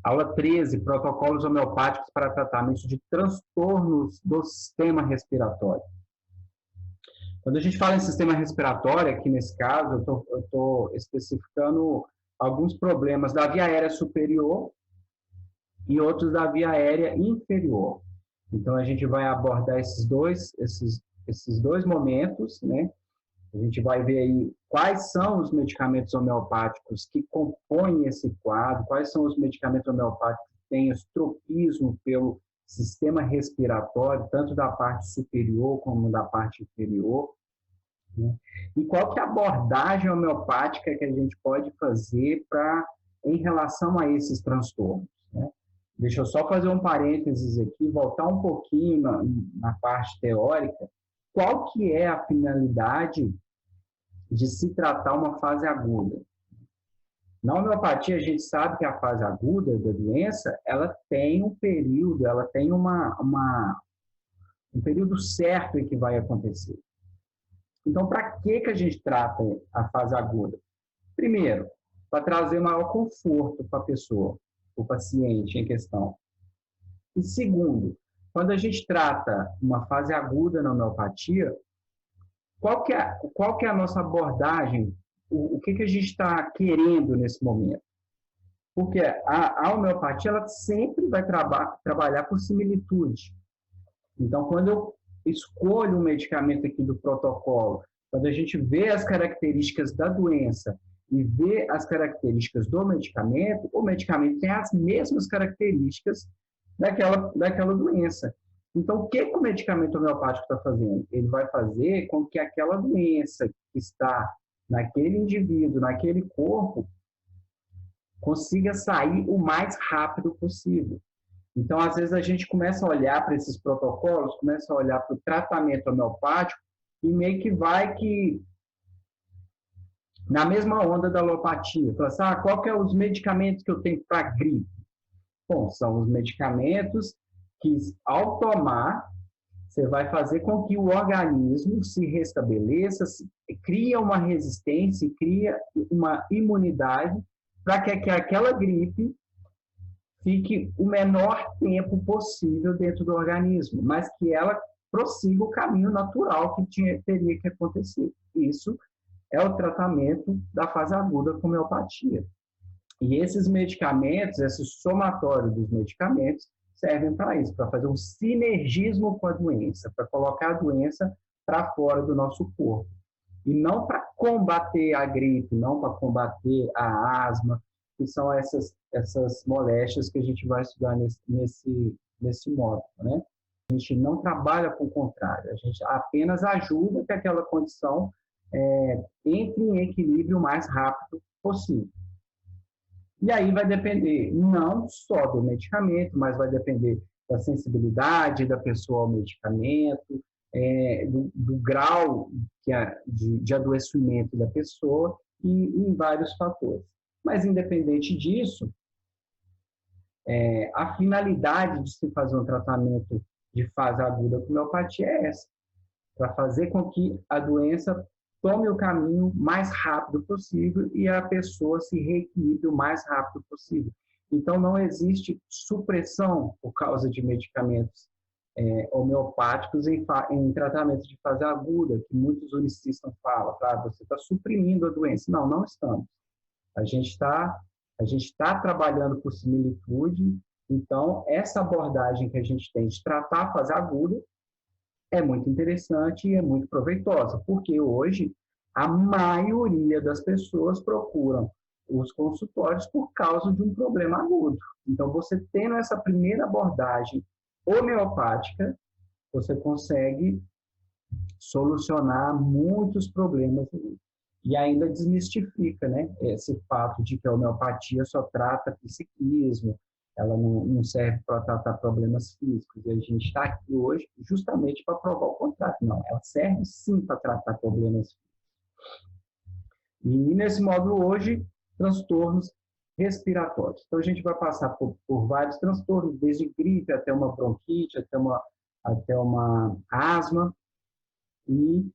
Aula 13, protocolos homeopáticos para tratamento de transtornos do sistema respiratório. Quando a gente fala em sistema respiratório, aqui nesse caso, eu estou especificando alguns problemas da via aérea superior e outros da via aérea inferior. Então, a gente vai abordar esses dois momentos, né? A gente vai ver aí quais são os medicamentos homeopáticos que compõem esse quadro, quais são os medicamentos homeopáticos que têm esse tropismo pelo sistema respiratório, tanto da parte superior como da parte inferior, né? E qual que é a abordagem homeopática que a gente pode fazer em relação a esses transtornos, né? Deixa eu só fazer um parênteses aqui, voltar um pouquinho na parte teórica. Qual que é a finalidade de se tratar uma fase aguda? Na homeopatia, a gente sabe que a fase aguda da doença, ela tem um período, ela tem um período certo em que vai acontecer. Então, para que a gente trata a fase aguda? Primeiro, para trazer maior conforto para a pessoa, para o paciente em questão. E segundo, quando a gente trata uma fase aguda na homeopatia, qual que é a nossa abordagem? O que a gente está querendo nesse momento? Porque a homeopatia ela sempre vai trabalhar por similitude. Então, quando eu escolho um medicamento aqui do protocolo, quando a gente vê as características da doença e vê as características do medicamento, o medicamento tem as mesmas características daquela doença. Então, o que o medicamento homeopático está fazendo? Ele vai fazer com que aquela doença que está naquele indivíduo, naquele corpo, consiga sair o mais rápido possível. Então, às vezes, a gente começa a olhar para esses protocolos, começa a olhar para o tratamento homeopático e meio que vai na mesma onda da alopatia. Fala assim, qual que é os medicamentos que eu tenho para gripe? Bom, são os medicamentos que, ao tomar, você vai fazer com que o organismo se restabeleça, cria uma resistência, cria uma imunidade para que aquela gripe fique o menor tempo possível dentro do organismo, mas que ela prossiga o caminho natural que teria que acontecer. Isso é o tratamento da fase aguda com homeopatia. E esses medicamentos, esse somatório dos medicamentos, servem para isso, para fazer um sinergismo com a doença, para colocar a doença para fora do nosso corpo. E não para combater a gripe, não para combater a asma, que são essas moléstias que a gente vai estudar nesse módulo, né? A gente não trabalha com o contrário, a gente apenas ajuda que aquela condição entre em equilíbrio o mais rápido possível. E aí vai depender não só do medicamento, mas vai depender da sensibilidade da pessoa ao medicamento, do grau de adoecimento da pessoa e em vários fatores. Mas, independente disso, a finalidade de se fazer um tratamento de fase aguda com homeopatia é essa, para fazer com que a doença tome o caminho mais rápido possível e a pessoa se reequilibre o mais rápido possível. Então, não existe supressão por causa de medicamentos homeopáticos em tratamento de fase aguda, que muitos unicistas falam, você está suprimindo a doença. Não, não estamos. A gente está trabalhando por similitude, então essa abordagem que a gente tem de tratar a fase aguda é muito interessante e é muito proveitosa, porque hoje a maioria das pessoas procuram os consultórios por causa de um problema agudo. Então, você tendo essa primeira abordagem homeopática, você consegue solucionar muitos problemas e ainda desmistifica, né, esse fato de que a homeopatia só trata psiquismo, ela não serve para tratar problemas físicos. E a gente está aqui hoje justamente para provar o contrário. Não, ela serve sim para tratar problemas físicos. E nesse módulo hoje, transtornos respiratórios. Então a gente vai passar por vários transtornos, desde gripe até uma bronquite, até uma asma, e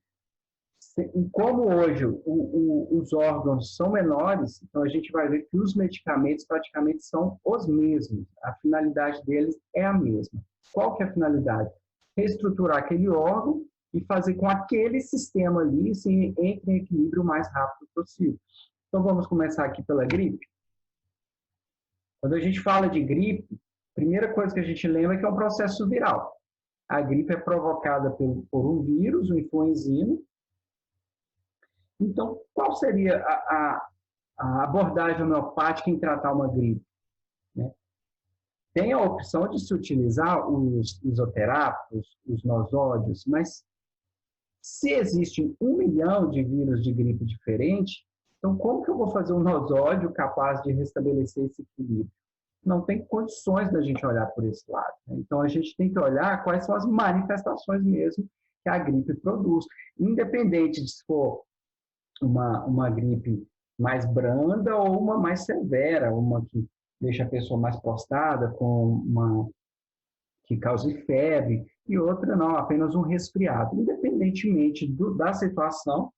E como hoje os órgãos são menores, então a gente vai ver que os medicamentos praticamente são os mesmos. A finalidade deles é a mesma. Qual que é a finalidade? Reestruturar aquele órgão e fazer com aquele sistema ali se entre em equilíbrio o mais rápido possível. Então vamos começar aqui pela gripe. Quando a gente fala de gripe, a primeira coisa que a gente lembra é que é um processo viral. A gripe é provocada por um vírus, um influenzino. Então, qual seria a abordagem homeopática em tratar uma gripe? Né? Tem a opção de se utilizar os isoterápicos, os nosódios, mas se existe 1 milhão de vírus de gripe diferentes, então como que eu vou fazer um nosódio capaz de restabelecer esse equilíbrio? Não tem condições da gente olhar por esse lado. Né? Então, a gente tem que olhar quais são as manifestações mesmo que a gripe produz, independente de se for uma gripe mais branda ou uma mais severa, uma que deixa a pessoa mais prostrada, com uma que cause febre, e outra não, apenas um resfriado. Independentemente da situação,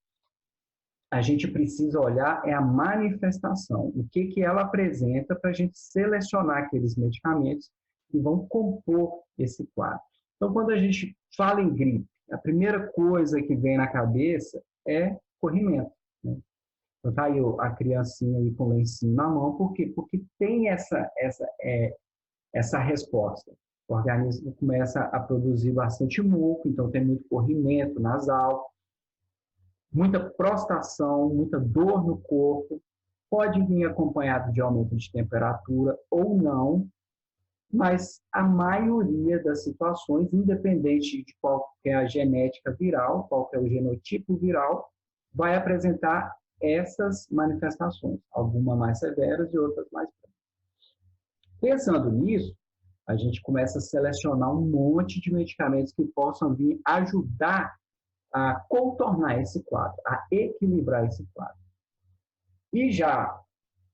a gente precisa olhar é a manifestação, o que ela apresenta para a gente selecionar aqueles medicamentos que vão compor esse quadro. Então, quando a gente fala em gripe, a primeira coisa que vem na cabeça é corrimento. Né? Então, tá aí a criancinha aí com o lencinho na mão, por quê? Porque tem essa resposta. O organismo começa a produzir bastante muco, então tem muito corrimento nasal, muita prostração, muita dor no corpo, pode vir acompanhado de aumento de temperatura ou não, mas a maioria das situações, independente de qual é a genética viral, qual é o genotipo viral, vai apresentar essas manifestações, algumas mais severas e outras mais breves. Pensando nisso, a gente começa a selecionar um monte de medicamentos que possam vir ajudar a contornar esse quadro, a equilibrar esse quadro. E já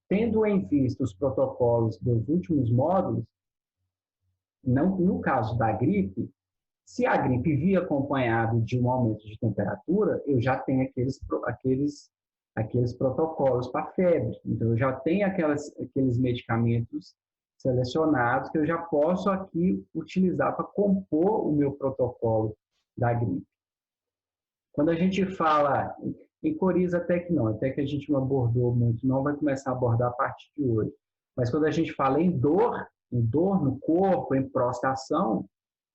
tendo em vista os protocolos dos últimos módulos, não, no caso da gripe, se a gripe vir acompanhado de um aumento de temperatura, eu já tenho aqueles protocolos para febre. Então, eu já tenho aqueles medicamentos selecionados que eu já posso aqui utilizar para compor o meu protocolo da gripe. Quando a gente fala em coriza, até que a gente não abordou muito, não vai começar a abordar a partir de hoje. Mas quando a gente fala em dor no corpo, em prostração,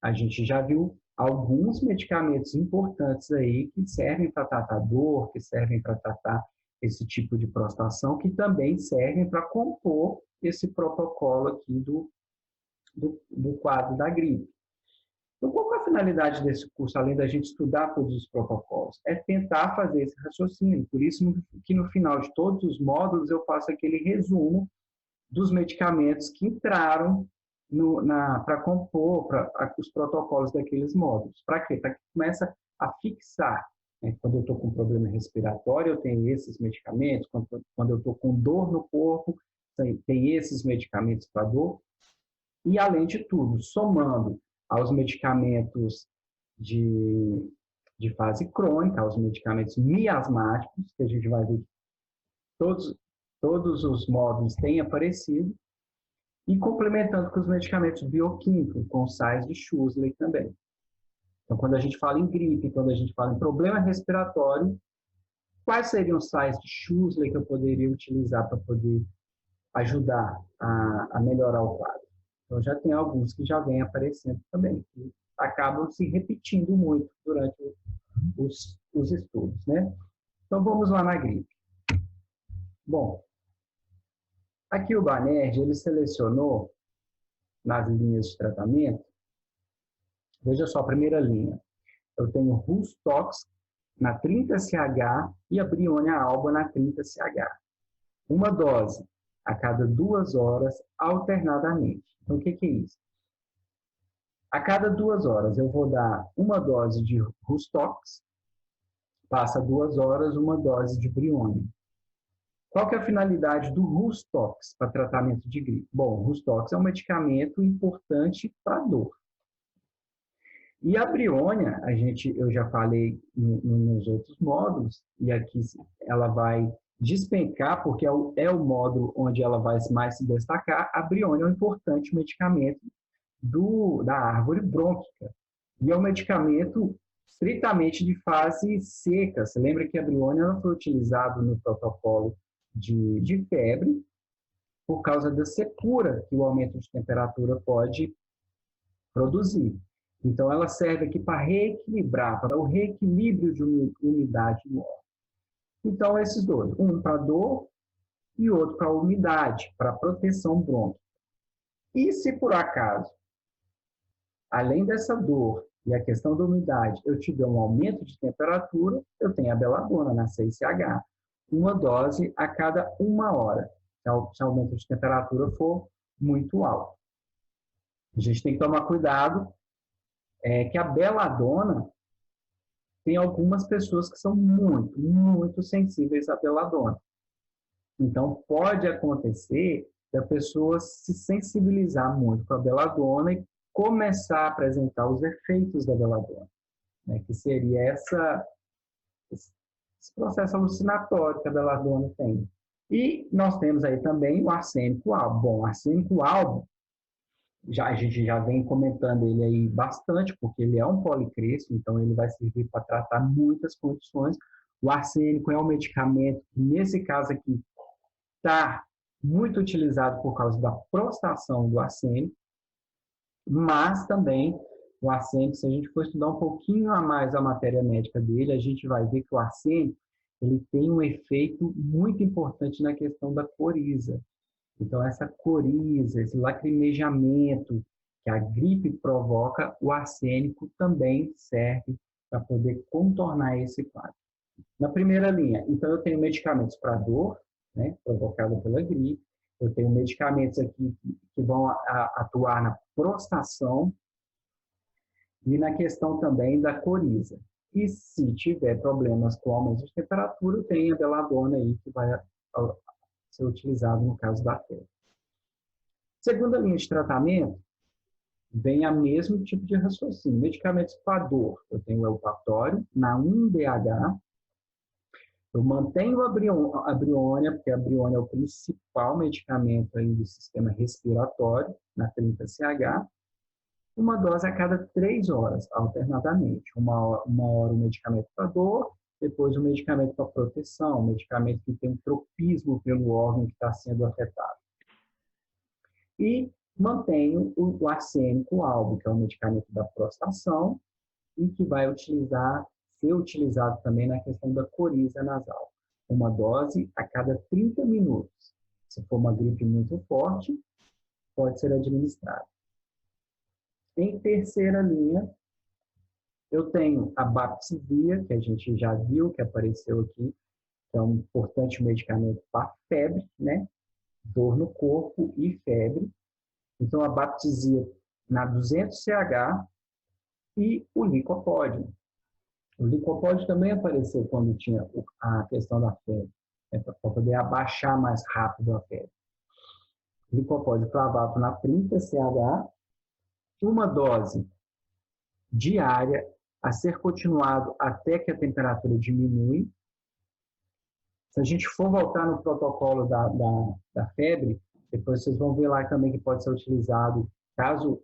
a gente já viu alguns medicamentos importantes aí que servem para tratar dor, que servem para tratar esse tipo de prostração, que também servem para compor esse protocolo aqui do quadro da gripe. Então, qual é a finalidade desse curso, além da gente estudar todos os protocolos? É tentar fazer esse raciocínio. Por isso que no final de todos os módulos eu faço aquele resumo dos medicamentos que entraram para compor os protocolos daqueles módulos. Para quê? Para que comece a fixar. Né? Quando eu estou com problema respiratório, eu tenho esses medicamentos. Quando eu estou com dor no corpo, tem esses medicamentos para dor. E, além de tudo, somando aos medicamentos de fase crônica, aos medicamentos miasmáticos, que a gente vai ver que todos os módulos têm aparecido, e complementando com os medicamentos bioquímicos, com sais de Schussler também. Então, quando a gente fala em gripe, quando a gente fala em problema respiratório, quais seriam os sais de Schussler que eu poderia utilizar para poder ajudar a melhorar o quadro? Então, já tem alguns que já vêm aparecendo também, que acabam se repetindo muito durante os estudos, né? Então, vamos lá na gripe. Bom, aqui o Banerjee, ele selecionou nas linhas de tratamento, veja só, a primeira linha, eu tenho Rustox na 30CH e a Brionia alba na 30CH. Uma dose a cada 2 horas, alternadamente. Então, o que é isso? A cada 2 horas, eu vou dar uma dose de Rustox, passa 2 horas, uma dose de Brionia. Qual que é a finalidade do Rustox para tratamento de gripe? Bom, o Rustox é um medicamento importante para dor. E a briônia, eu já falei nos outros módulos, e aqui ela vai despencar, porque é o módulo onde ela vai mais se destacar. A briônia é um importante medicamento da árvore brônquica. E é um medicamento estritamente de fase seca. Você lembra que a briônia ela foi utilizada no protocolo de febre por causa da secura que o aumento de temperatura pode produzir. Então, ela serve aqui para reequilibrar, para o reequilíbrio de umidade no órgão. Então, esses dois, um para dor e outro para umidade, para proteção brônquica. E se por acaso, além dessa dor e a questão da umidade, eu tiver um aumento de temperatura, eu tenho a beladona na 6CH, uma dose a cada 1 hora, se o aumento de temperatura for muito alto. A gente tem que tomar cuidado que a beladona, tem algumas pessoas que são muito, muito sensíveis à beladona. Então, pode acontecer da pessoa se sensibilizar muito com a beladona e começar a apresentar os efeitos da beladona, né? Que seria esse processo alucinatório que a beladona tem. E nós temos aí também o arsênico albo. Bom, o arsênico albo, a gente já vem comentando ele aí bastante, porque ele é um policrístico, então ele vai servir para tratar muitas condições. O arsênico é um medicamento que, nesse caso aqui, está muito utilizado por causa da prostação do arsênico, mas também o arsênico, se a gente for estudar um pouquinho a mais a matéria médica dele, a gente vai ver que o arsênico ele tem um efeito muito importante na questão da coriza. Então, essa coriza, esse lacrimejamento que a gripe provoca, o arsênico também serve para poder contornar esse quadro. Na primeira linha, então, eu tenho medicamentos para dor, né, provocada pela gripe, eu tenho medicamentos aqui que vão atuar na prostação e na questão também da coriza. E se tiver problemas com aumento de temperatura, tem a beladona aí que vai ser utilizado no caso da febre. Segunda linha de tratamento, vem a mesmo tipo de raciocínio. Medicamentos para dor, eu tenho o eupactório, na 1-DH, eu mantenho a briônia, porque a briônia é o principal medicamento aí do sistema respiratório, na 30CH, uma dose a cada 3 horas, alternadamente. Uma hora o medicamento para dor, depois o medicamento para proteção, o medicamento que tem um tropismo pelo órgão que está sendo afetado. E mantenho o arsênico albo, que é um medicamento da prostação e que vai ser utilizado também na questão da coriza nasal. Uma dose a cada 30 minutos. Se for uma gripe muito forte, pode ser administrado. Em terceira linha, eu tenho a baptisia, que a gente já viu, que apareceu aqui, que é um importante medicamento para febre, né? Dor no corpo e febre. Então, a baptisia na 200CH e o licopódio. O licopódio também apareceu quando tinha a questão da febre, né, para poder abaixar mais rápido a febre. O licopódio clavado na 30CH, uma dose diária a ser continuado até que a temperatura diminui. Se a gente for voltar no protocolo da febre, depois vocês vão ver lá também que pode ser utilizado, caso,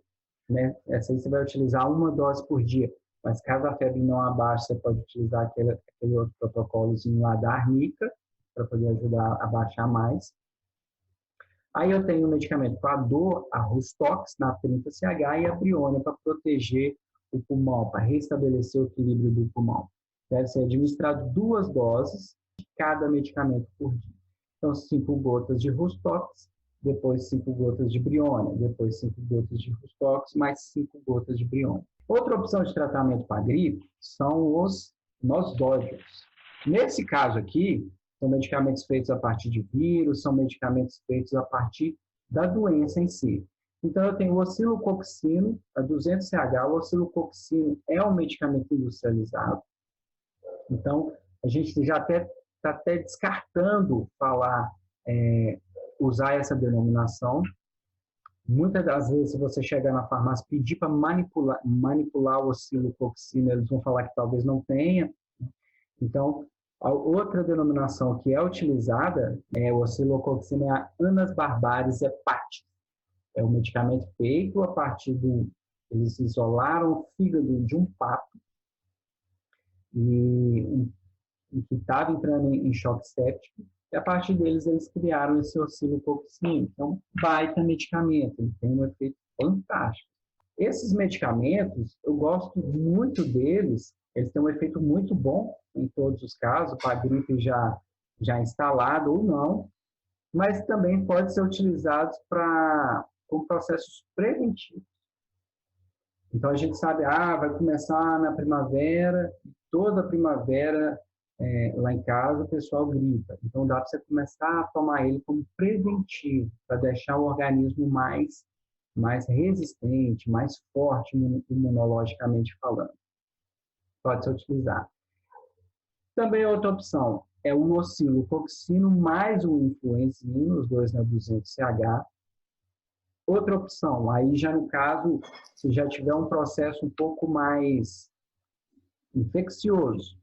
né, essa aí você vai utilizar uma dose por dia, mas caso a febre não abaixe, você pode utilizar aquele outro protocolozinho lá da arnica, para poder ajudar a baixar mais. Aí eu tenho o medicamento para dor, a Rustox, na 30CH, e a briônia para proteger o pulmão, para restabelecer o equilíbrio do pulmão. Deve ser administrado 2 doses de cada medicamento por dia. Então, 5 gotas de Rustox, depois 5 gotas de briônia, depois 5 gotas de Rustox, mais 5 gotas de briônia. Outra opção de tratamento para gripe são os nosdógeos. Nesse caso aqui, são medicamentos feitos a partir de vírus, são medicamentos feitos a partir da doença em si. Então, eu tenho o oscilococcino, a 200CH. O oscilococcino é um medicamento industrializado. Então, a gente já está até descartando falar, usar essa denominação. Muitas das vezes, se você chegar na farmácia e pedir para manipular o oscilococcina, eles vão falar que talvez não tenha. Então, a outra denominação que é utilizada é o oscilococcina, é a Anas barbaris hepatic. É um medicamento feito a partir do... Eles isolaram o fígado de um pato e que estava entrando em choque séptico, e a partir deles eles criaram esse oscilococcina. Então, baita medicamento, ele tem um efeito fantástico. Esses medicamentos, eu gosto muito deles, eles têm um efeito muito bom em todos os casos, para a gripe já instalada ou não, mas também pode ser utilizados com processos preventivos. Então, a gente sabe, vai começar na primavera, toda primavera, lá em casa, o pessoal gripa. Então, dá para você começar a tomar ele como preventivo, para deixar o organismo mais resistente, mais forte imunologicamente falando. Pode ser utilizado. Também outra opção é o oscilococcino mais o influenzino, os dois na 200-CH. Outra opção, aí já no caso, se já tiver um processo um pouco mais infeccioso,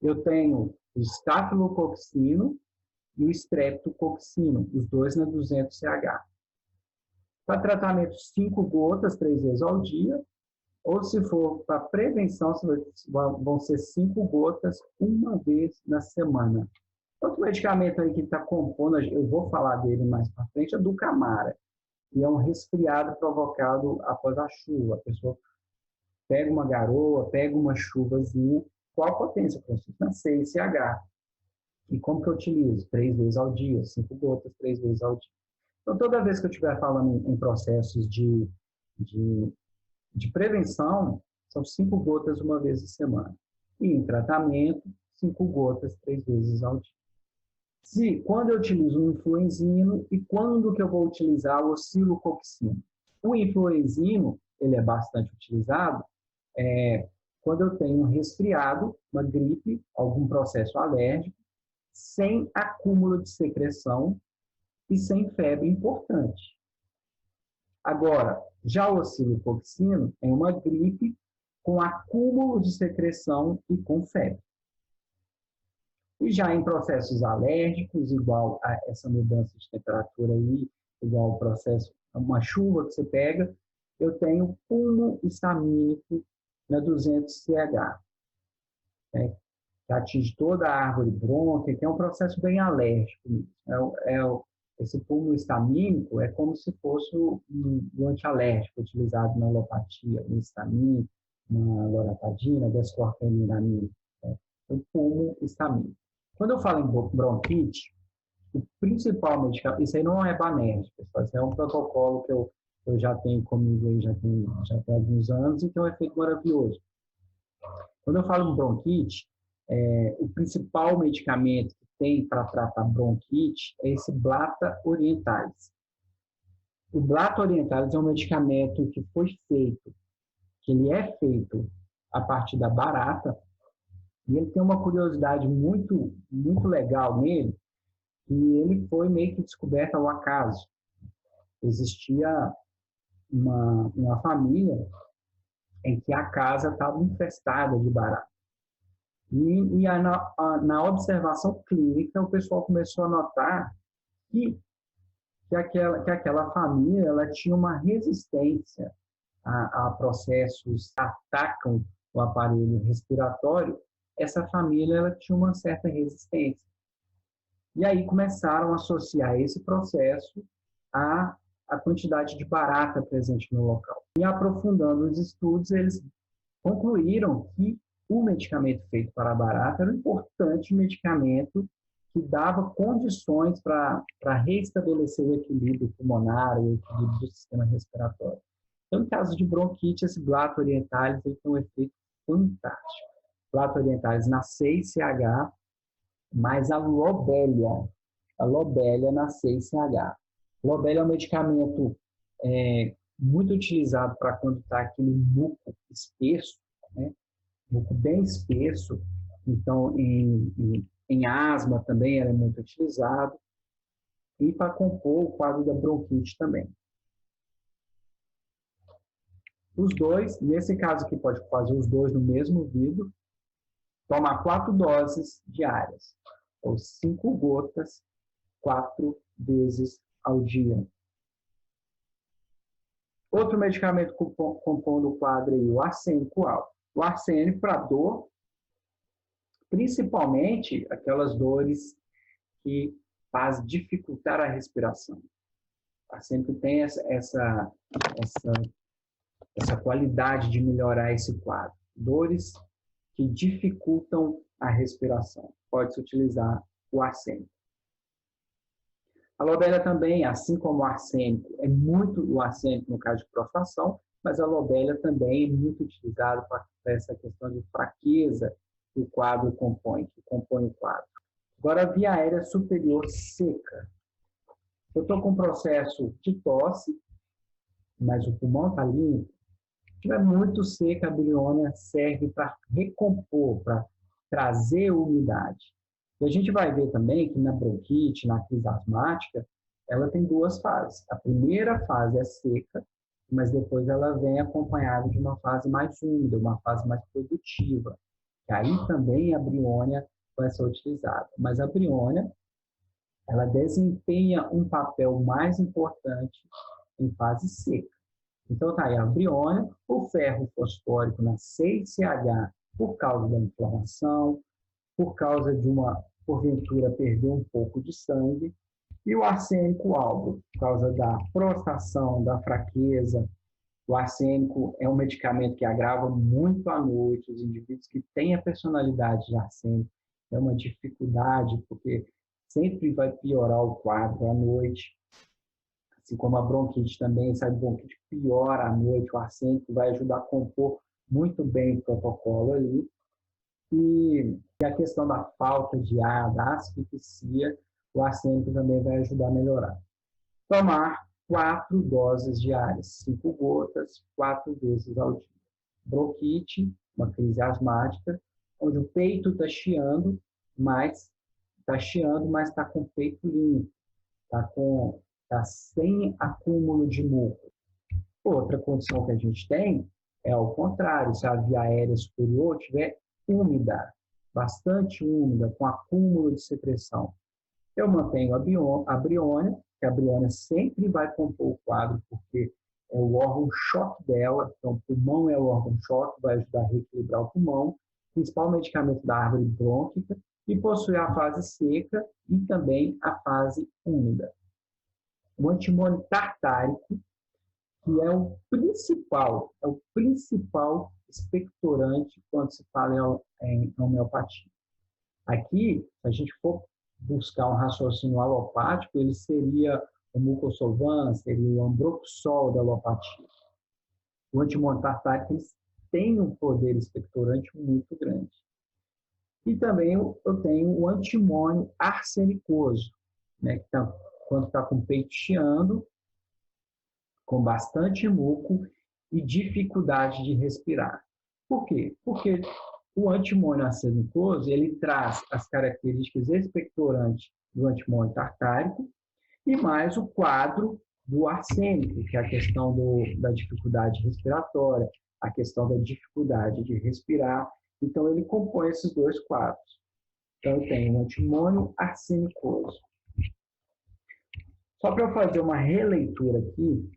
eu tenho o estafilococcino e o streptococcino, os dois na 200-CH. Para tratamento, 5 gotas 3 vezes ao dia, ou se for para prevenção, vão ser 5 gotas uma vez na semana. Outro medicamento aí que está compondo, eu vou falar dele mais para frente, é do Camara, e é um resfriado provocado após a chuva. A pessoa pega uma garoa, pega uma chuvazinha. Qual a potência? Consigo na 6CH. E como que eu utilizo? 3 vezes ao dia, 5 gotas 3 vezes ao dia. Então, toda vez que eu estiver falando em processos de prevenção, são 5 gotas uma vez por semana. E em tratamento, 5 gotas 3 vezes ao dia. Quando eu utilizo o influenzino e quando que eu vou utilizar o oscilococcino? O influenzino, ele é bastante utilizado quando eu tenho um resfriado, uma gripe, algum processo alérgico, sem acúmulo de secreção e sem febre importante. Agora, já o oscilococcino é uma gripe com acúmulo de secreção e com febre. E já em processos alérgicos, igual a essa mudança de temperatura aí, igual ao processo, uma chuva que você pega, eu tenho pulmo histamínico na 200-CH, né, que atinge toda a árvore brônquia, que é um processo bem alérgico. Esse pulmo histamínico é como se fosse um antialérgico utilizado na alopatia, o histamínico, na loratadina, descorfenilramina, né, o pulmo histamínico. Quando eu falo em bronquite, o principal medicamento, isso aí não é banérgico, pessoal, isso é um protocolo que eu já tenho comigo aí, já tem alguns anos e tem um efeito maravilhoso. Quando eu falo em bronquite, o principal medicamento que tem para tratar bronquite é esse Blata orientalis. O Blata orientalis é um medicamento que ele é feito a partir da barata, e ele tem uma curiosidade muito, muito legal nele, que ele foi meio que descoberto ao acaso. Existia uma família em que a casa estava infestada de barata. E na observação clínica, o pessoal começou a notar que aquela família ela tinha uma resistência a processos que atacam o aparelho respiratório. Essa família ela tinha uma certa resistência. E aí começaram a associar esse processo à quantidade de barata presente no local. E aprofundando os estudos, eles concluíram que o medicamento feito para a barata era um importante medicamento que dava condições para restabelecer o equilíbrio pulmonar, o equilíbrio do sistema respiratório. Então, no caso de bronquite, esse Blata orientalis tem um efeito fantástico. Blata orientalis na 6CH, mais a lobelia na 6CH. Lobelia é um medicamento muito utilizado para quando está aquele muco espesso, né? Muco bem espesso. Então, em asma também ela é muito utilizado. e para compor o quadro da bronquite também. Os dois, nesse caso aqui, pode fazer os dois no mesmo vidro, tomar 4 doses diárias, ou 5 gotas, 4 vezes ao dia. Outro medicamento compondo o quadro aí, o arsênico alto. O arsênico para dor, principalmente aquelas dores que faz dificultar a respiração. O arsênico tem essa qualidade de melhorar esse quadro. Dores que dificultam a respiração. Pode-se utilizar o arsênico. A lobelia também, assim como o arsênico, o arsênico no caso de prostração, mas a lobelia também é muito utilizada para essa questão de fraqueza que o quadro compõe, que compõe o quadro. Agora, a via aérea superior seca. Eu estou com um processo de tosse, mas o pulmão está limpo. Se estiver muito seca, a biliônia serve para recompor, para trazer umidade. E a gente vai ver também que na bronquite, na crise asmática, ela tem 2 fases. A primeira fase é seca, mas depois ela vem acompanhada de uma fase mais úmida, uma fase mais produtiva. E aí também a briônia vai ser utilizada. Mas a briônia, ela desempenha um papel mais importante em fase seca. Então tá aí a briônia, o ferro fosfórico na 6CH por causa da inflamação, por causa de porventura, perder um pouco de sangue, e o arsênico alto, por causa da prostração, da fraqueza. O arsênico é um medicamento que agrava muito à noite. Os indivíduos que têm a personalidade de arsênico é uma dificuldade, porque sempre vai piorar o quadro à noite. Assim como a bronquite também, essa bronquite piora à noite, o arsênico vai ajudar a compor muito bem o protocolo ali. E a questão da falta de ar, da asfixia, o arsênico também vai ajudar a melhorar. Tomar 4 doses diárias, 5 gotas, 4 vezes ao dia. Bronquite, uma crise asmática, onde o peito está chiando, mas está com o peito limpo, está sem acúmulo de muco. Outra condição que a gente tem é ao contrário, se a via aérea superior estiver úmida, bastante úmida, com acúmulo de secreção. Eu mantenho a briônia, que a briônia sempre vai compor o quadro, porque é o órgão-choque dela, então o pulmão é o órgão-choque, vai ajudar a reequilibrar o pulmão, principal medicamento da árvore brônquica, e possui a fase seca e também a fase úmida. O antimônio tartárico, que é o principal expectorante quando se fala em homeopatia. Aqui, se a gente for buscar um raciocínio alopático, ele seria o mucosolvan, seria o ambroxol da alopatia. O antimônio tartárico tem um poder expectorante muito grande. E também eu tenho o antimônio arsenicoso, né, que quando está com o peito chiando, com bastante muco e dificuldade de respirar. Por quê? Porque o antimônio arsenicoso, ele traz as características expectorantes do antimônio tartárico e mais o quadro do arsênico, que é a questão da dificuldade respiratória, a questão da dificuldade de respirar. Então, ele compõe esses 2 quadros. Então, eu tenho o antimônio arsenicoso. Só para eu fazer uma releitura aqui,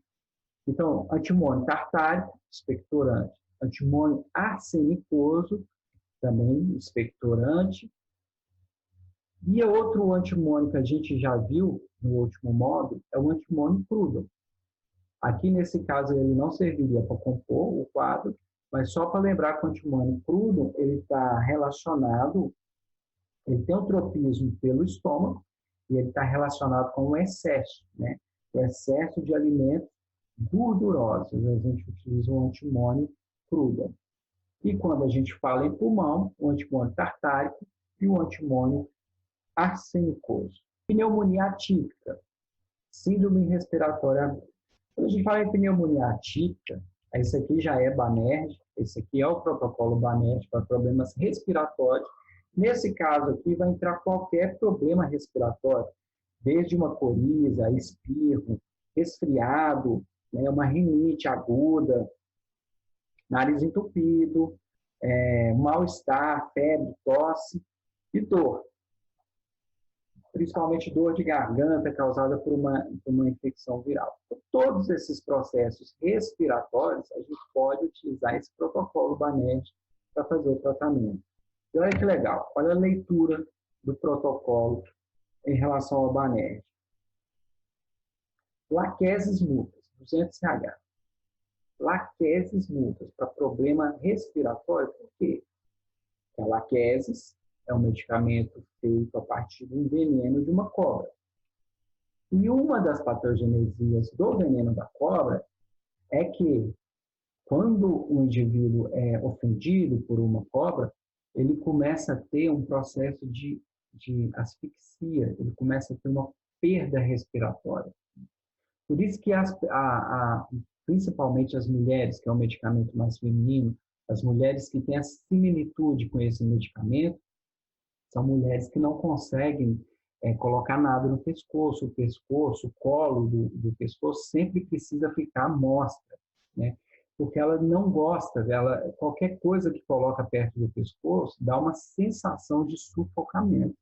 então, antimônio tartárico, expectorante. Antimônio arsenicoso, também expectorante. E outro antimônio que a gente já viu no último módulo é o antimônio crudo. Aqui, nesse caso, ele não serviria para compor o quadro, mas só para lembrar que o antimônio crudo, ele está relacionado, ele tem um tropismo pelo estômago, e ele está relacionado com o excesso, né? O excesso de alimentos gordurosos. A gente utiliza o antimônio crudo. E quando a gente fala em pulmão, o antimônio tartárico e o antimônio arsenicoso. Pneumonia atípica, síndrome respiratória. Quando a gente fala em pneumonia atípica, esse aqui já é BANERD, esse aqui é o protocolo BANERD para problemas respiratórios. Nesse caso aqui, vai entrar qualquer problema respiratório, desde uma coriza, espirro, resfriado, né, uma rinite aguda, nariz entupido, mal-estar, febre, tosse e dor. Principalmente dor de garganta causada por uma infecção viral. Então, todos esses processos respiratórios, a gente pode utilizar esse protocolo BANERG para fazer o tratamento. E olha que legal, olha a leitura do protocolo em relação ao BANERG. Laquesis mutas, 200H. Laquesis mutas para problema respiratório, por quê? A laquesis é um medicamento feito a partir do veneno de uma cobra. E uma das patogenesias do veneno da cobra é que, quando o indivíduo é ofendido por uma cobra, ele começa a ter um processo de asfixia, ele começa a ter uma perda respiratória. Por isso que principalmente as mulheres, que é um medicamento mais feminino, as mulheres que têm a similitude com esse medicamento, são mulheres que não conseguem colocar nada no pescoço, o colo do pescoço sempre precisa ficar à mostra, né? Porque ela não gosta, qualquer coisa que coloca perto do pescoço dá uma sensação de sufocamento.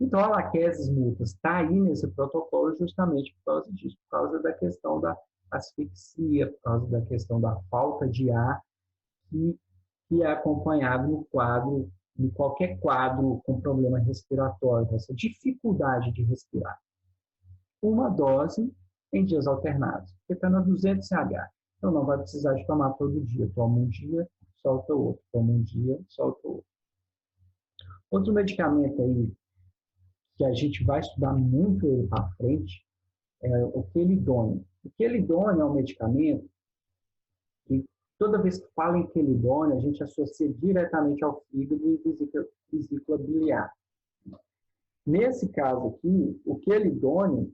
Então, a laquesis mutas está aí nesse protocolo justamente por causa disso, por causa da questão da asfixia, por causa da questão da falta de ar, que é acompanhado no quadro, em qualquer quadro com problema respiratório, essa dificuldade de respirar. Uma dose em dias alternados, porque está na 200H. Então, não vai precisar de tomar todo dia. Toma um dia, solta outro. Toma um dia, solta outro. Outro medicamento aí, que a gente vai estudar muito ele para frente, é o quelidônio. O quelidônio é um medicamento que, toda vez que fala em quelidônio, a gente associa diretamente ao fígado e vesícula biliar. Nesse caso aqui, o quelidônio,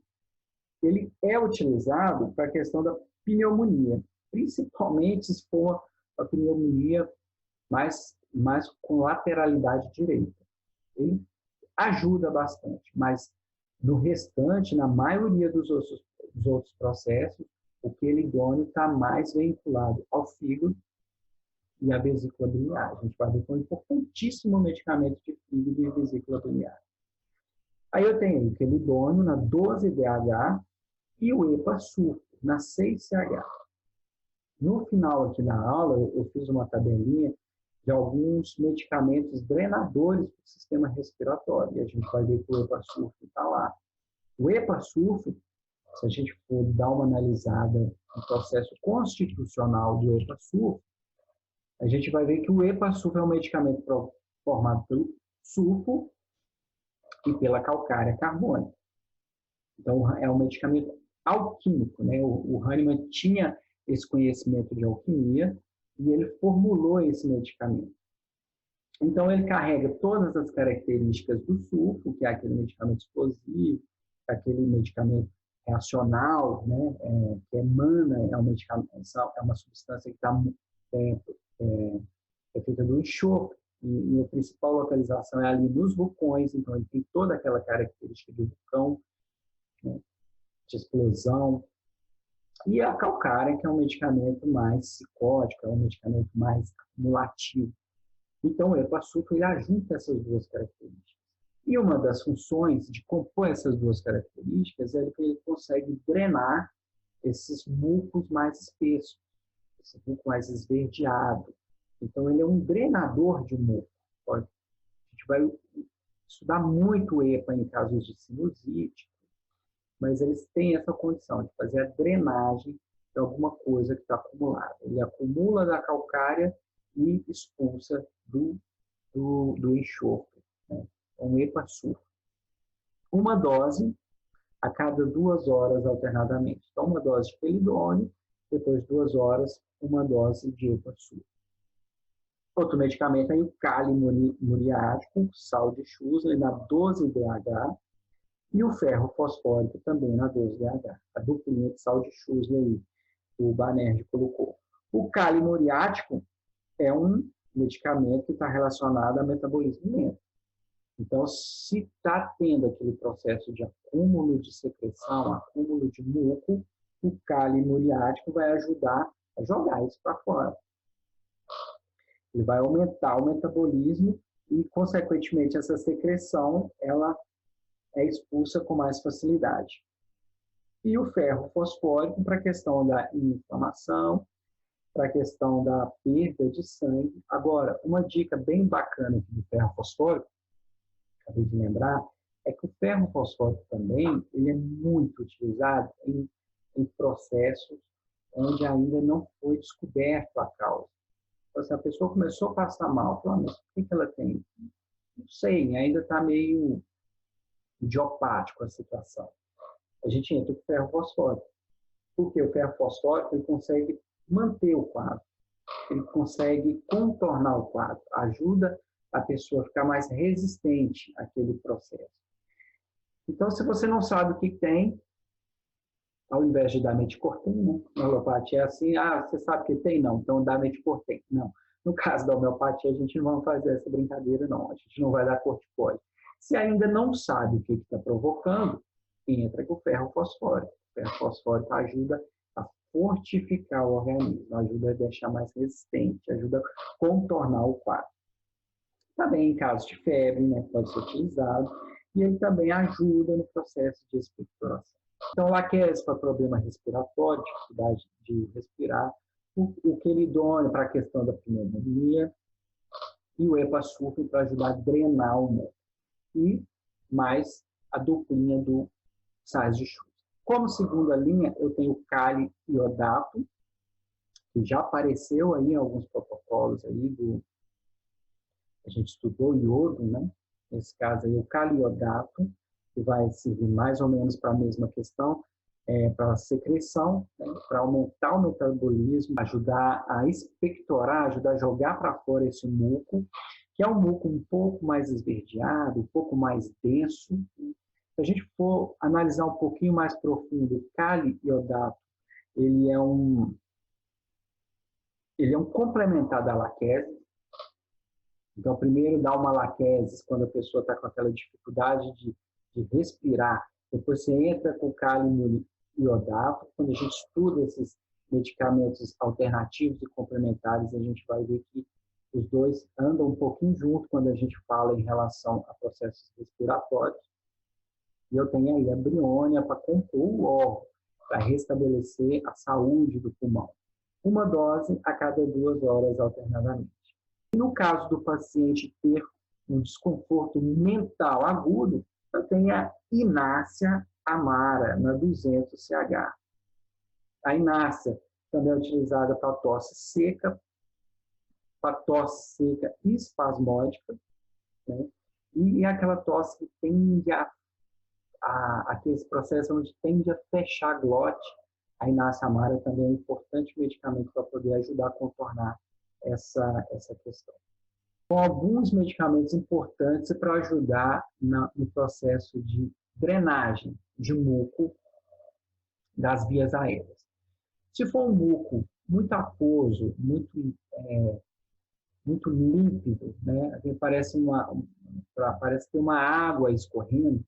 ele é utilizado para a questão da pneumonia, principalmente se for a pneumonia mais com lateralidade direita. Ele ajuda bastante, mas no restante, na maioria dos outros processos, o quelidônio está mais vinculado ao fígado e à vesícula biliar. A gente vai ver que é um importantíssimo medicamento de fígado e vesícula biliar. Aí eu tenho o quelidônio na 12DH e o epasulfo na 6CH. No final aqui da aula, eu fiz uma tabelinha de alguns medicamentos drenadores do sistema respiratório. E a gente vai ver que o epasulfo está lá. O epasulfo, se a gente for dar uma analisada no processo constitucional do epasulfo, a gente vai ver que o epasulfo é um medicamento formado pelo sulfo e pela calcária carbônica. Então, é um medicamento alquímico, né? O Hahnemann tinha esse conhecimento de alquimia e ele formulou esse medicamento. Então, ele carrega todas as características do sulfo, que é aquele medicamento explosivo, aquele medicamento reacional, né? Que emana, é uma substância que é feita do enxofre, e a principal localização é ali nos vulcões, então ele tem toda aquela característica de vulcão, né? De explosão. E a calcária, que é um medicamento mais psicótico, é um medicamento mais acumulativo. Então, o epasulfo ele ajunta essas duas características. E uma das funções de compor essas duas características é que ele consegue drenar esses mucos mais espessos, esse muco mais esverdeado. Então, ele é um drenador de muco. A gente vai estudar muito o EPA em casos de sinusite, mas eles têm essa condição de fazer a drenagem de alguma coisa que está acumulada. Ele acumula da calcária e expulsa do enxofre, né? É um epasulfo. Uma dose a cada 2 horas alternadamente. Então, uma dose de quelidônio, depois de 2 horas, uma dose de epasulfo. Outro medicamento é o cálico muriático, sal de Schussler, na 12DH, e o ferro fosfórico também na 12DH. A duplinha de sal de Schussler aí, o BANERG colocou. O cálico muriático é um medicamento que está relacionado a metabolismo lento. Então, se está tendo aquele processo de acúmulo de secreção, acúmulo de muco, o cálio muriático vai ajudar a jogar isso para fora. Ele vai aumentar o metabolismo e, consequentemente, essa secreção ela é expulsa com mais facilidade. E o ferro fosfórico para a questão da inflamação, para a questão da perda de sangue. Agora, uma dica bem bacana aqui do ferro fosfórico, acabei de lembrar, é que o ferro fosfórico também ele é muito utilizado em processos onde ainda não foi descoberto a causa. Então, se a pessoa começou a passar mal, falou, mas por que ela tem? Não sei, ainda está meio idiopático a situação. A gente entra com o ferro fosfórico. Porque o ferro fosfórico ele consegue manter o quadro, ele consegue contornar o quadro, ajuda a pessoa a ficar mais resistente àquele processo. Então, se você não sabe o que tem, ao invés de dar meticortem, né? Na homeopatia é assim, você sabe o que tem? Não, então dá meticortem. Não. No caso da homeopatia, a gente não vai fazer essa brincadeira, não. A gente não vai dar corticoide. Se ainda não sabe o que está provocando, entra com o ferro fosfórico. O ferro fosfórico ajuda a fortificar o organismo, ajuda a deixar mais resistente, ajuda a contornar o quadro. Também em casos de febre, né, pode ser utilizado, e ele também ajuda no processo de expectoração. Então, laquese para problema respiratório, dificuldade de respirar, o quelidônio para a questão da pneumonia, e o epasulfame para ajudar a drenar o muco. E mais a duplinha do sais de Schuster. Como segunda linha, eu tenho o cálio iodato, que já apareceu aí em alguns protocolos aí a gente estudou iodo, né? Nesse caso aí, o cálio iodato, que vai servir mais ou menos para a mesma questão, para a secreção, né? Para aumentar o metabolismo, ajudar a expectorar, ajudar a jogar para fora esse muco, que é um muco um pouco mais esverdeado, um pouco mais denso. Se a gente for analisar um pouquinho mais profundo, o cálio iodato, ele é um complementar da laquese. Então, primeiro dá uma laquese quando a pessoa está com aquela dificuldade de respirar. Depois você entra com o cálio iodato. Quando a gente estuda esses medicamentos alternativos e complementares, a gente vai ver que os dois andam um pouquinho junto quando a gente fala em relação a processos respiratórios. E eu tenho aí a briônia para compor o órgão, para restabelecer a saúde do pulmão. Uma dose a cada 2 horas alternadamente. E no caso do paciente ter um desconforto mental agudo, eu tenho a Inácia amara, na 200-CH. A Inácia também é utilizada para tosse seca e espasmódica, né? E aquela tosse que tende aqueles processos onde tende a fechar a glote. A Inácia amara também é um importante medicamento para poder ajudar a contornar essa questão. Com alguns medicamentos importantes para ajudar no processo de drenagem de muco das vias aéreas. Se for um muco muito aquoso, muito límpido, né? Parece ter uma água escorrendo,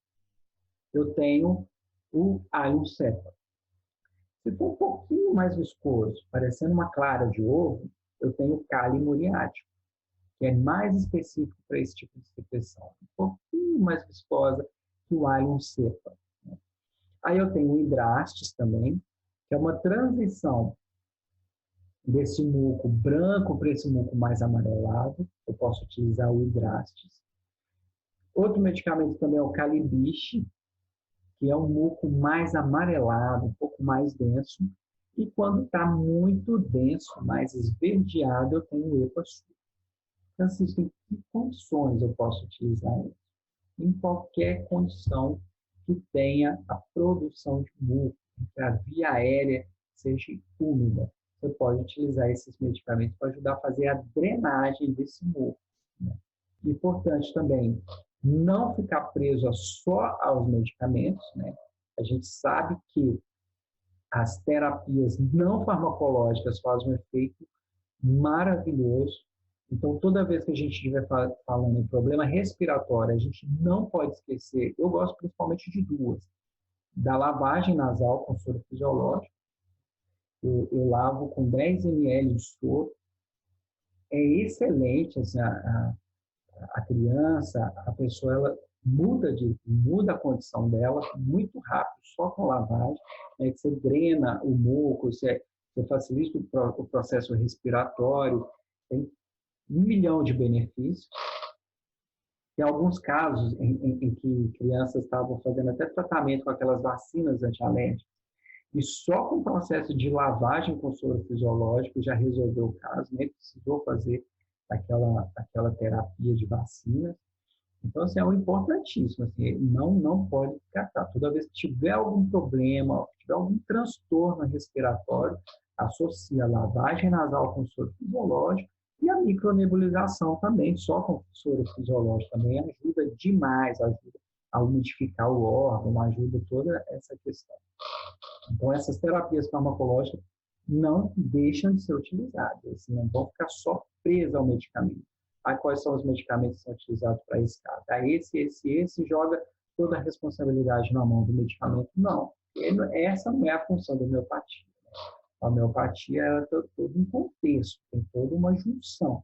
eu tenho o Allium cepa. Se for um pouquinho mais viscoso, parecendo uma clara de ovo, eu tenho o cálio muriático, que é mais específico para esse tipo de secreção. Um pouquinho mais viscosa que o Allium cepa. Né? Aí eu tenho o hidrastis também, que é uma transição desse muco branco para esse muco mais amarelado. Eu posso utilizar o hidrastis. Outro medicamento também é o calibiche, que é um muco mais amarelado, um pouco mais denso. E quando está muito denso, mais esverdeado, eu tenho o epasulfame. Francisco, em que condições eu posso utilizar isso? Em qualquer condição que tenha a produção de muco, que a via aérea seja úmida. Você pode utilizar esses medicamentos para ajudar a fazer a drenagem desse muco. Né? Importante também não ficar preso só aos medicamentos. Né? A gente sabe que as terapias não farmacológicas fazem um efeito maravilhoso Então, toda vez que a gente estiver falando em problema respiratório, a gente não pode esquecer, eu gosto principalmente de duas, da lavagem nasal com soro fisiológico. Eu lavo com 10 ml de soro. É excelente, assim, a criança, a pessoa, ela muda a condição dela muito rápido, só com lavagem, né? Você drena o muco, você facilita o processo respiratório, tem 1 milhão de benefícios. Tem alguns casos em que crianças estavam fazendo até tratamento com aquelas vacinas antialérgicas, e só com o processo de lavagem com soro fisiológico já resolveu o caso, nem precisou fazer aquela terapia de vacina. Então, assim, é um importantíssimo. Assim, não pode descartar. Toda vez que tiver algum problema, tiver algum transtorno respiratório, associa a lavagem nasal com soro fisiológico e a micronebulização também, só com soro fisiológico também ajuda demais, ajuda a umidificar o órgão, ajuda toda essa questão. Então, essas terapias farmacológicas não deixam de ser utilizadas, assim, não vão ficar só presas ao medicamento. Quais são os medicamentos que são utilizados para esse caso? Esse, joga toda a responsabilidade na mão do medicamento. Não, essa não é a função da homeopatia. A homeopatia é todo um contexto, tem toda uma junção.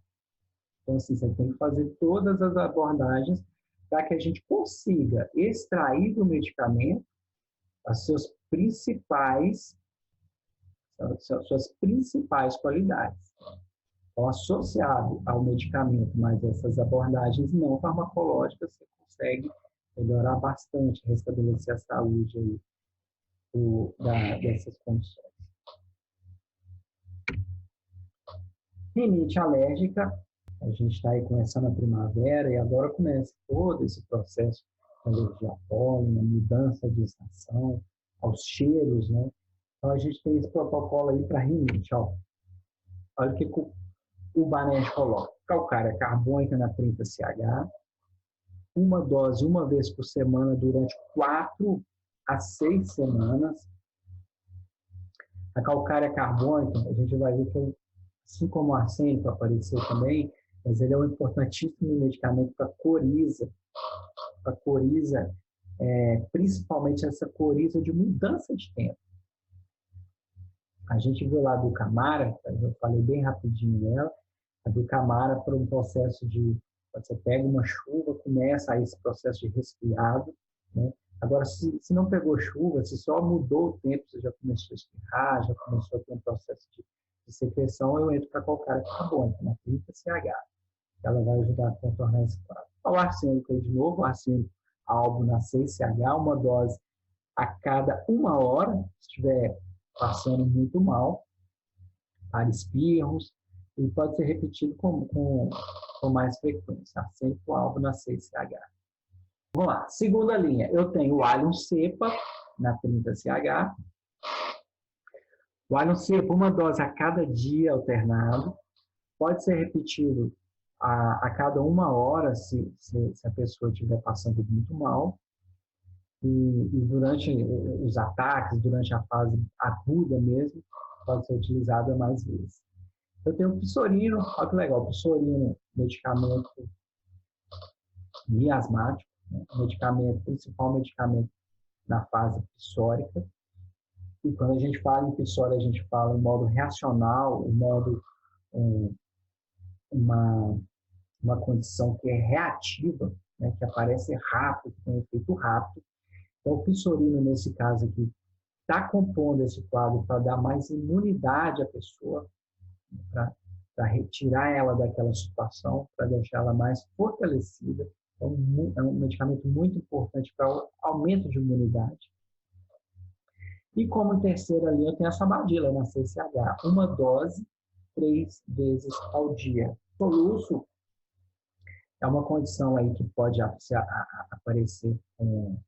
Então, assim, você tem que fazer todas as abordagens para que a gente consiga extrair do medicamento as suas principais qualidades. Então, associado ao medicamento, mas essas abordagens não farmacológicas, você consegue melhorar bastante, restabelecer a saúde aí, dessas condições. Rinite alérgica, a gente está aí começando a primavera e agora começa todo esse processo de alergia a pólen, a mudança de estação, aos cheiros, né? Então, a gente tem esse protocolo aí para rinite, ó. Olha o que o Banerj coloca. Calcária carbônica na 30CH, uma dose uma vez por semana durante 4 a 6 semanas. A calcária carbônica, a gente vai ver que, assim como o arsênico apareceu também, mas ele é um importantíssimo medicamento para coriza. Para coriza, principalmente essa coriza de mudança de tempo. A gente viu lá a Ducamara, eu falei bem rapidinho dela, a Ducamara por um processo de, você pega uma chuva, começa aí esse processo de resfriado, né? Agora, se não pegou chuva, se só mudou o tempo, você já começou a espirrar, já começou a ter um processo de secreção, eu entro para calcária carbônica, na 30CH. Ela vai ajudar a contornar esse quadro. O arsênico aí de novo, o arsênico albo na 6CH, uma dose a cada 1 hora, se estiver passando muito mal, para espirros, e pode ser repetido com mais frequência. Arsênico albo na 6CH. Vamos lá, segunda linha, eu tenho o alho cepa na 30CH. O alho cepa, uma dose a cada dia alternado, pode ser repetido a cada 1 hora, se a pessoa estiver passando muito mal. E durante os ataques, durante a fase aguda mesmo, pode ser utilizada mais vezes. Eu tenho o Psorino, olha que legal, o Psorino, medicamento miasmático, né? Principal medicamento na fase psórica. E quando a gente fala em psória, a gente fala em modo reacional, em modo uma condição que é reativa, né? Que aparece rápido, que tem um efeito rápido. Então, o Psorino, nesse caso aqui, está compondo esse quadro para dar mais imunidade à pessoa, para retirar ela daquela situação, para deixar ela mais fortalecida. Então, é um medicamento muito importante para o aumento de imunidade. E como terceira linha, eu tenho a sabadila na 6CH, uma dose 3 vezes ao dia. Soluço é uma condição aí que pode aparecer com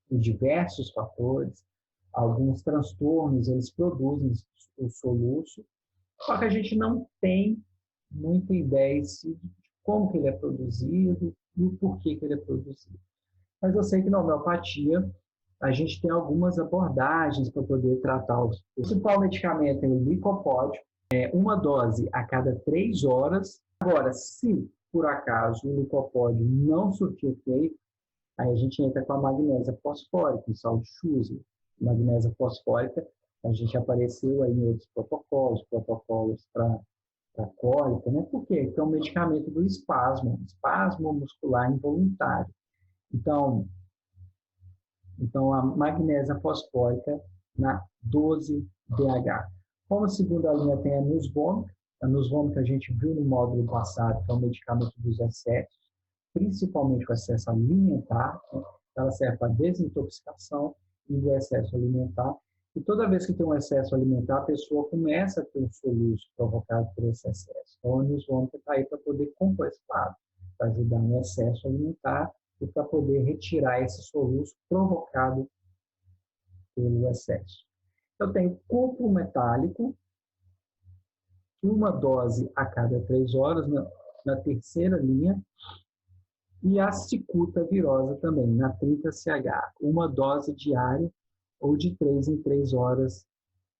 diversos fatores. Alguns transtornos, eles produzem o soluço, só que a gente não tem muita ideia de como que ele é produzido e o porquê que ele é produzido. Mas eu sei que na homeopatia a gente tem algumas abordagens para poder tratar o principal medicamento é o licopódio, uma dose a cada 3 horas, Agora, se por acaso o licopódio não surtir efeito, aí a gente entra com a magnésia fosfórica, o sal de Schussler. Magnésia fosfórica, a gente apareceu aí em outros protocolos para cólica, né? Por quê? Porque é um medicamento do espasmo muscular involuntário. Então a magnésia fosfórica na 12-DH. Como segunda linha tem a nusvômica. A nusvômica a gente viu no módulo passado, que é um medicamento dos excessos, principalmente o excesso alimentar. Né? Ela serve para desintoxicação e do excesso alimentar. E toda vez que tem um excesso alimentar, a pessoa começa a ter um soluço provocado por esse excesso. Então, a nusvômica está aí para poder compor esse quadro, para ajudar no excesso alimentar e para poder retirar esse soluço provocado pelo excesso. Eu tenho cupro metálico, uma dose a cada 3 horas, na terceira linha, e a cicuta virosa também, na 30-CH, uma dose diária ou de 3 em 3 horas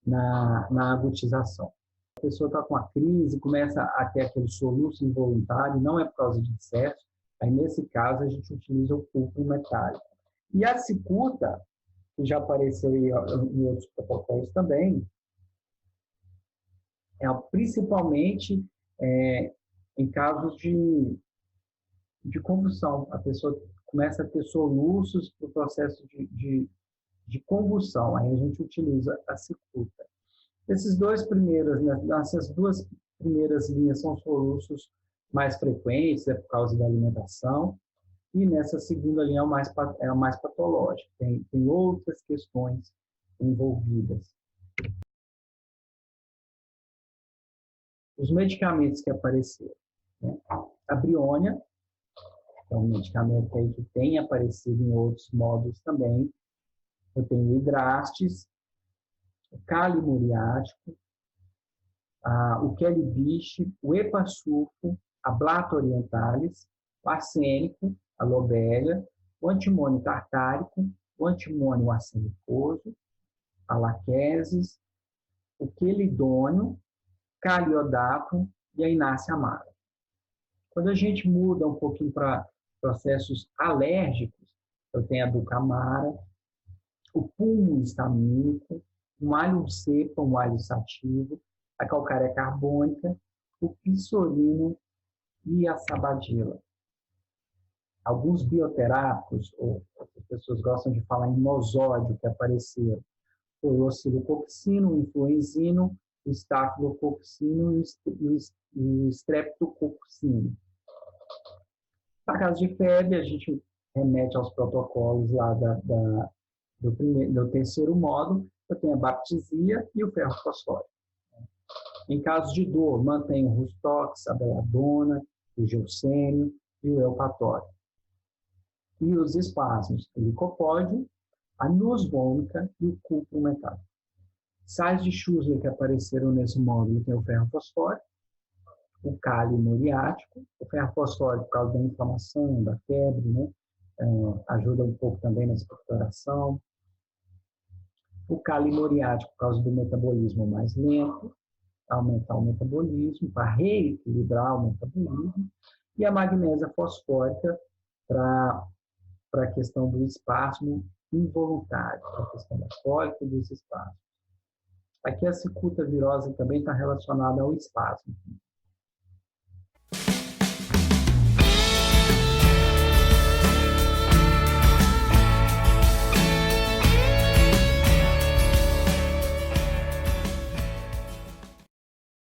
na agutização. A pessoa está com a crise, começa a ter aquele soluço involuntário, não é por causa de excesso, aí nesse caso a gente utiliza o cupro metálico. E a cicuta, que já apareceu em outros protocolos também, principalmente em casos de convulsão. A pessoa começa a ter soluços para o processo de convulsão. Aí a gente utiliza a cicuta. Essas duas primeiras linhas são soluços mais frequentes, por causa da alimentação, e nessa segunda linha é o mais patológico. Tem outras questões envolvidas. Os medicamentos que apareceram. Né? A Briônia é um medicamento que tem aparecido em outros módulos também. Eu tenho o Hidrastis, o Kali muriático, o Quelibich, o Epasulfo, a Blata orientalis, o arsênico, a Lobelia, o antimônio tartárico, o antimônio arsenicoso, a Laquesis, o Quelidônio, Caliodato e a Inácia amara. Quando a gente muda um pouquinho para processos alérgicos, eu tenho a Ducamara, o pulmo histamínico, um alho cepa, um alho sativo, a calcária carbônica, o pisorino e a sabadila. Alguns bioterápicos, ou as pessoas gostam de falar em nosódio, que apareceram, foi o oscilococcino, o influenzino, o estafilococcino e o streptococcino. Na caso de febre, a gente remete aos protocolos lá do terceiro módulo. Eu tenho a baptisia e o ferro fosfórico. Em caso de dor, mantenho o Rustox, a Beladona, o Gelsênio e o Elpatório. E os espasmos, o licopódio, a nusvômica e o cupro metálico. Sais de Schussler que apareceram nesse módulo tem o ferro fosfórico, o Kali muriático, o ferro fosfórico por causa da inflamação, da febre, né? Ajuda um pouco também na expectoração. O Kali muriático por causa do metabolismo mais lento, aumentar o metabolismo, para reequilibrar o metabolismo. E a magnésia fosfórica para a questão do espasmo involuntário, para a questão da cólica e dos espasmos. Aqui a cicuta virosa também está relacionada ao espasmo.